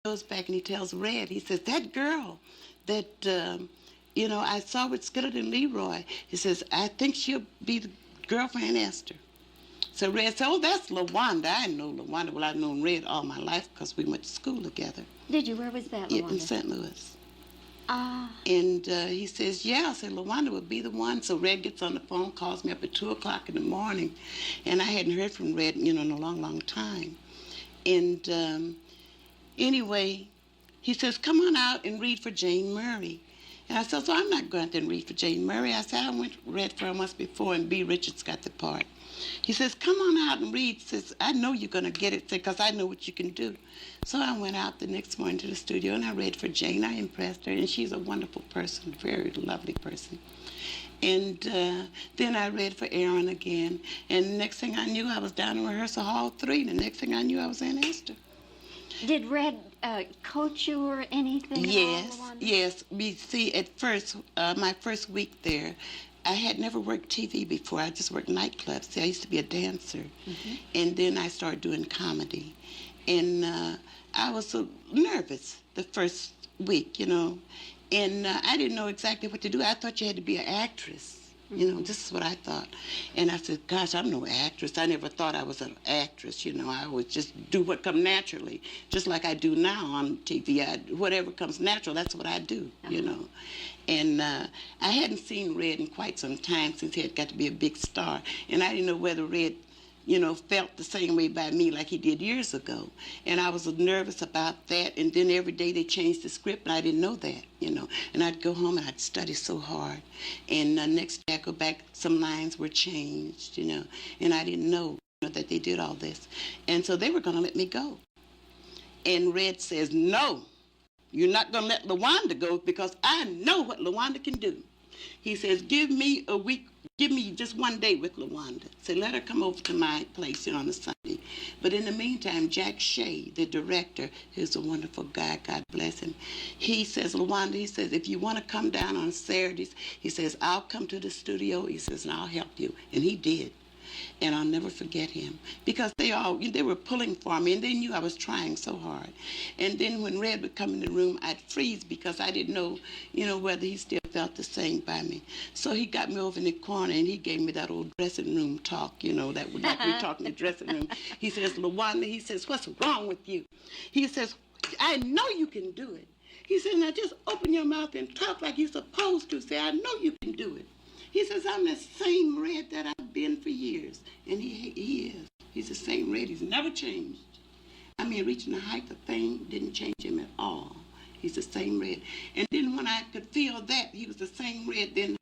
goes back and he tells Redd, he says, that girl that, I saw with Skeleton Leroy, he says, I think she'll be the girlfriend Esther. So Redd said, oh, that's LaWanda. I know LaWanda. Well, I've known Redd all my life because we went to school together. Did you? Where was that, LaWanda? In St. Louis. Ah. And he says, yeah. I said, LaWanda would be the one. So Redd gets on the phone, calls me up at 2 o'clock in the morning. And I hadn't heard from Redd, in a long, long time. And anyway, he says, come on out and read for Jane Murray. And I said, so I'm not going to read for Jane Murray. I said, I read for her once before, and B. Richards got the part. He says, come on out and read. He says, I know you're going to get it, because I know what you can do. So I went out the next morning to the studio, and I read for Jane. I impressed her, and she's a wonderful person, very lovely person. And then I read for Aaron again. And the next thing I knew, I was down in rehearsal hall 3. The next thing I knew, I was in Esther. Did Redd coach you or anything? Yes, yes. See, at first, my first week there, I had never worked TV before. I just worked nightclubs. See, I used to be a dancer. Mm-hmm. And then I started doing comedy. And I was so nervous the first week, And I didn't know exactly what to do. I thought you had to be an actress. This is what I thought. And I said, gosh, I'm no actress. I never thought I was an actress, I would just do what comes naturally, just like I do now on TV. Whatever comes natural, that's what I do, And I hadn't seen Redd in quite some time since he had got to be a big star. And I didn't know whether Redd, felt the same way by me like he did years ago. And I was nervous about that. And then every day they changed the script, and I didn't know that, And I'd go home and I'd study so hard. And next day I'd go back, some lines were changed, And I didn't know, that they did all this. And so they were going to let me go. And Redd says, no, you're not going to let LaWanda go, because I know what LaWanda can do. He says, give me a week. Give me just one day with LaWanda. Say, let her come over to my place on a Sunday. But in the meantime, Jack Shea, the director, who's a wonderful guy, God bless him, he says, LaWanda, he says, if you want to come down on Saturdays, he says, I'll come to the studio, he says, and I'll help you. And he did. And I'll never forget him, because they were pulling for me, and they knew I was trying so hard. And then when Redd would come in the room, I'd freeze, because I didn't know, whether he still felt the same by me. So he got me over in the corner, and he gave me that old dressing room talk, that would like we talk in the dressing room. He says, LaWanda, he says, what's wrong with you? He says, I know you can do it. He says, now just open your mouth and talk like you're supposed to. Say, I know you can do it. He says, I'm the same Redd that I've been for years. And he is. He's the same Redd. He's never changed. I mean, reaching the height of fame didn't change him at all. He's the same Redd. And then when I could feel that he was the same Redd, then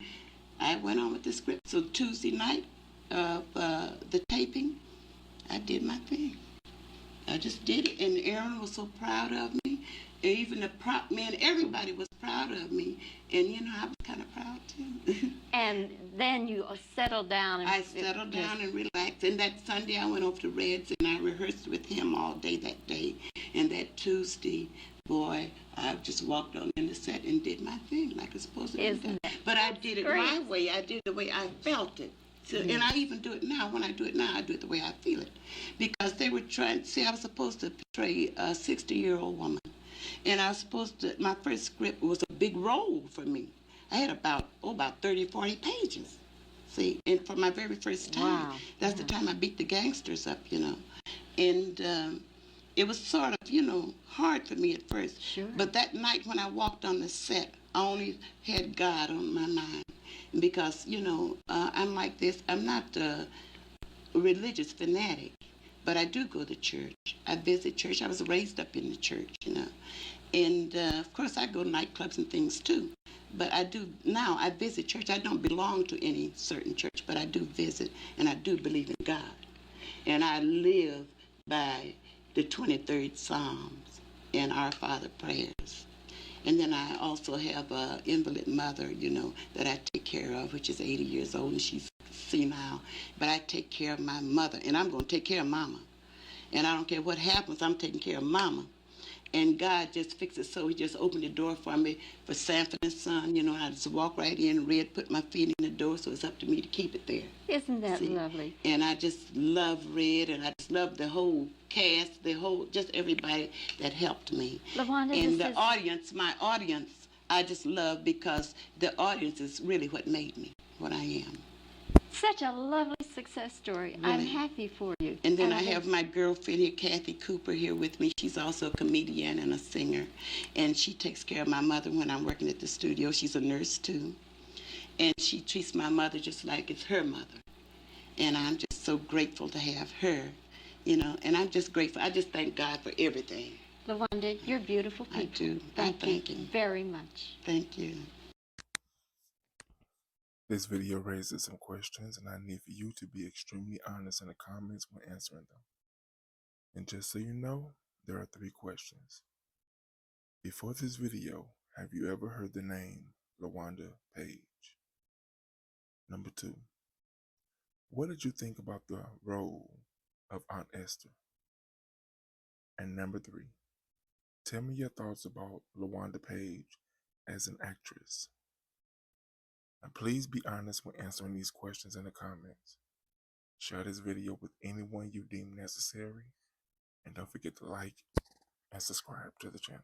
I went on with the script. So Tuesday night of the taping, I did my thing. I just did it, and Aaron was so proud of me. Even the prop man, everybody was proud of me. And, I was kind of proud, too. And then you settled down. I settled down and relaxed. And that Sunday, I went over to Redd's, and I rehearsed with him all day that day. And that Tuesday, boy, I just walked on in the set and did my thing like it's supposed to be done. But I did it my way. I did it the way I felt it. So, and I even do it now. When I do it now, I do it the way I feel it. Because they were trying to see, I was supposed to portray a 60-year-old woman. And I was supposed to, my first script was a big role for me. I had about 30, 40 pages. See, and for my very first time, that's the time I beat the gangsters up, And it was sort of, hard for me at first. Sure. But that night when I walked on the set, I only had God on my mind. Because, I'm like this. I'm not a religious fanatic, but I do go to church. I visit church. I was raised up in the church, And, of course, I go to nightclubs and things, too. But I visit church. I don't belong to any certain church, but I do visit, and I do believe in God. And I live by the 23rd Psalms and Our Father prayers. And then I also have an invalid mother, that I take care of, which is 80 years old, and she's senile. But I take care of my mother, and I'm going to take care of Mama. And I don't care what happens, I'm taking care of Mama. And God just fixed it so He just opened the door for me for Sanford and Son. I just walk right in, Redd put my feet in the door, so it's up to me to keep it there. Isn't that See? lovely? And I just love Redd, and I just love the whole cast, just everybody that helped me. LaWanda, And this the is audience, my audience, I just love because the audience is really what made me what I am. such a lovely success story. Really. I'm happy for you. And then I have my girlfriend here, Kathy Cooper, here with me. She's also a comedian and a singer. And she takes care of my mother when I'm working at the studio. She's a nurse, too. And she treats my mother just like it's her mother. And I'm just so grateful to have her, and I'm just grateful. I just thank God for everything. LaWanda, you're beautiful people. I do. Thank you very much. Thank you. This video raises some questions, and I need for you to be extremely honest in the comments when answering them. And just so you know, there are 3 questions. Before this video, have you ever heard the name LaWanda Page? Number 2, what did you think about the role of Aunt Esther? And number 3, tell me your thoughts about LaWanda Page as an actress. And please be honest when answering these questions in the comments. Share this video with anyone you deem necessary. And don't forget to like and subscribe to the channel.